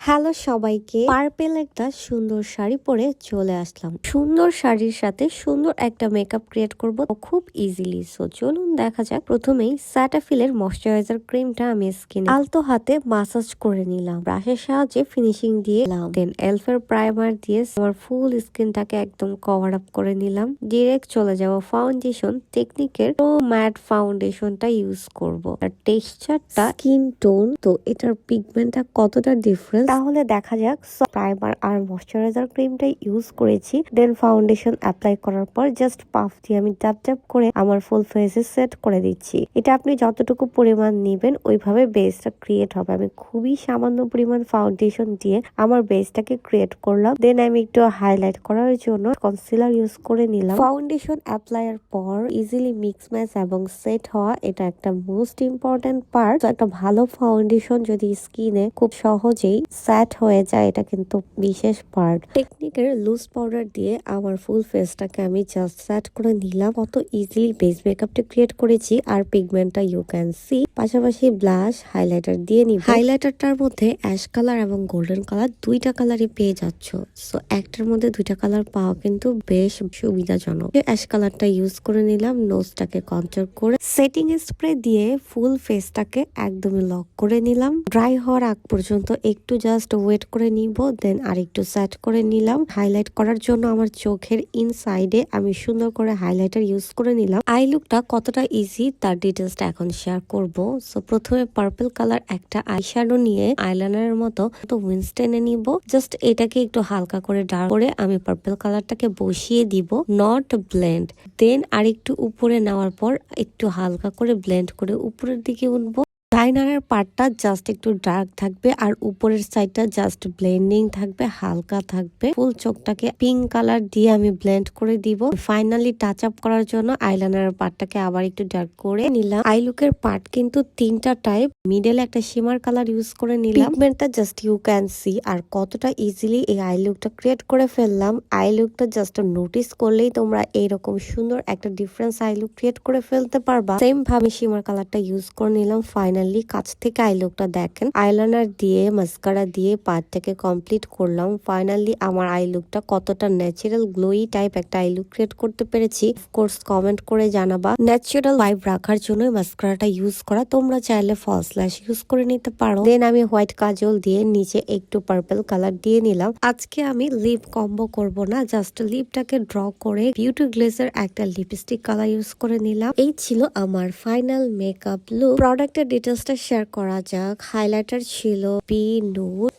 Hello সবাইকে, purple একটা সুন্দর শাড়ি পরে চলে আসলাম। সুন্দর শাড়ির সাথে সুন্দর একটা মেকআপ ক্রিয়েট করব খুব ইজিলি। সো চলুন দেখা যাক। প্রথমেই স্যাটাফিলের ময়শ্চারাইজার ক্রিমটা আমি স্কিনে আলতো হাতে মাসাজ করে নিলাম, ব্রাশের সাহায্যে ফিনিশিং দিয়ে দেন এলফের প্রাইমার দিয়ে আমার ফুল স্কিনটাকে একদম কভার আপ করে নিলাম। ডিরেক্ট চলে যাব ফাউন্ডেশন টেকনিকের প্রো ম্যাট ফাউন্ডেশনটা ইউজ করব। আর টেক্সচারটা স্কিন টোন তো এটার পিগমেন্টটা কতটা ডিফারেন্স তাহলে দেখা যাক। প্রাইমার আর ময়শ্চারাইজার ক্রিমটা ইউজ করেছি, দেন ফাউন্ডেশন অ্যাপ্লাই করার পর জাস্ট পাফ দিয়ে আমি ট্যাপ ট্যাপ করে আমার ফুল ফেসে সেট করে দিচ্ছি। এটা আপনি যতটুকু পরিমাণ নেবেন ওইভাবে বেসটা ক্রিয়েট হবে। আমি খুবই সামান্য পরিমাণ ফাউন্ডেশন দিয়ে আমার বেসটাকে ক্রিয়েট করলাম। দেন আমি একটু হাইলাইট করার জন্য কনসিলার ইউজ করে নিলাম। ফাউন্ডেশন অ্যাপ্লাইয়ের পর ইজিলি মিক্স ম্যাচ এবং সেট হওয়া এটা একটা মোস্ট ইম্পর্টেন্ট পার্ট। একটা ভালো ফাউন্ডেশন যদি স্কিনে খুব সহজেই সেট হয়ে যায়, এটা কিন্তু বিশেষ পার্ট। টেকনিকের লুজ পাউডার দিয়ে আমার ফুল ফেসটাকে আমি জাস্ট সেট করে নিলাম। কত ইজিলি বেস মেকআপটা ক্রিয়েট করেছি। আর পিগমেন্টটা ইউ ক্যান সি। পাশাপাশি ব্লাশ হাইলাইটার দিয়ে নিব। হাইলাইটারটার মধ্যে অ্যাশ কালার এবং গোল্ডেন কালার দুইটা কালারই পেয়ে যাচ্ছ। সো একটার মধ্যে দুইটা কালার পাওয়া কিন্তু বেশ সুবিধাজনক। অ্যাশ কালারটা ইউজ করে নিলাম। নোজটাকে কন্ট্রোল করে সেটিং স্প্রে দিয়ে ফুল ফেসটাকে একদমই লক করে নিলাম। ড্রাই হওয়ার আগ পর্যন্ত একটু জাস্ট ওয়েট করে নিব, দেন আর একটু সেট করে নিলাম। হাইলাইট করার জন্য আমার চোখের ইনসাইডে আমি সুন্দর করে হাইলাইটার ইউজ করে নিলাম। আই লুকটা কতটা ইজি তার ডিটেলসটা এখন শেয়ার করব। সো প্রথমে পার্পল কালার একটা আইশ্যাডো নিয়ে আইলাইনারের মতো উইনস্টেনে নিব। জাস্ট এটাকে একটু হালকা করে ডার্ক করে আমি পার্পল কালারটাকে বসিয়ে দিব, নট ব্লেন্ড। দেন আর একটু উপরে নেওয়ার পর একটু হালকা করে ব্লেন্ড করে উপরের দিকে উঠবো। লাইনারের পার্টটা জাস্ট একটু ডার্ক থাকবে আর উপরের সাইডটা জাস্ট ব্লেন্ডিং থাকবে, হালকা থাকবে। ফুল চোখটাকে পিঙ্ক কালার দিয়ে আমি ব্লেন্ড করে দিব। ফাইনালি টাচ আপ করার জন্য আইলাইনারের পার্টটাকে আবার একটু ডার্ক করে নিলাম। আই লুকের পার্ট কিন্তু তিনটা টাইপ। মিডলে একটা শিমার কালার ইউজ করে নিলাম। পিগমেন্টটা জাস্ট ইউ ক্যান সি। আর কতটা ইজিলি এই আই লুকটা ক্রিয়েট করে ফেললাম। আই লুকটা জাস্ট নোটিস করলেই তোমরা এইরকম সুন্দর একটা ডিফারেন্স আই লুক ক্রিয়েট করে ফেলতে পারবা। সেম ভাবে শিমার কালারটা ইউজ করে নিলাম। ফাইনালি কাছ থেকে আই লুকটা দেখেন। আইলাইনার দিয়ে মাস্কারা দিয়ে পার্টটাকে কমপ্লিট করলাম। ফাইনালি আমার আই লুকটা কতটা ন্যাচারাল গ্লোই টাইপ একটা আই লুক ক্রিয়েট করতে পেরেছি। অফকোর্স কমেন্ট করে জানাবা। ন্যাচারাল ভাইব রাখার জন্য মাস্কারাটা ইউজ করা। তোমরা চাইলে ফলস ল্যাশ ইউজ করে নিতে পারো। দেন আমি হোয়াইট কাজল দিয়ে নিচে একটু পার্পল কালার দিয়ে নিলাম। আজকে আমি লিপ কম্বো করব না, জাস্ট লিপটাকে ড্র করে বিউটি গ্লেজের একটা লিপস্টিক কালার ইউজ করে নিলাম। এই ছিল আমার ফাইনাল মেকআপ লুক। প্রোডাক্টের ডিটেলসটা শেয়ার করা যাক। হাইলাইটার ছিল বি নুড,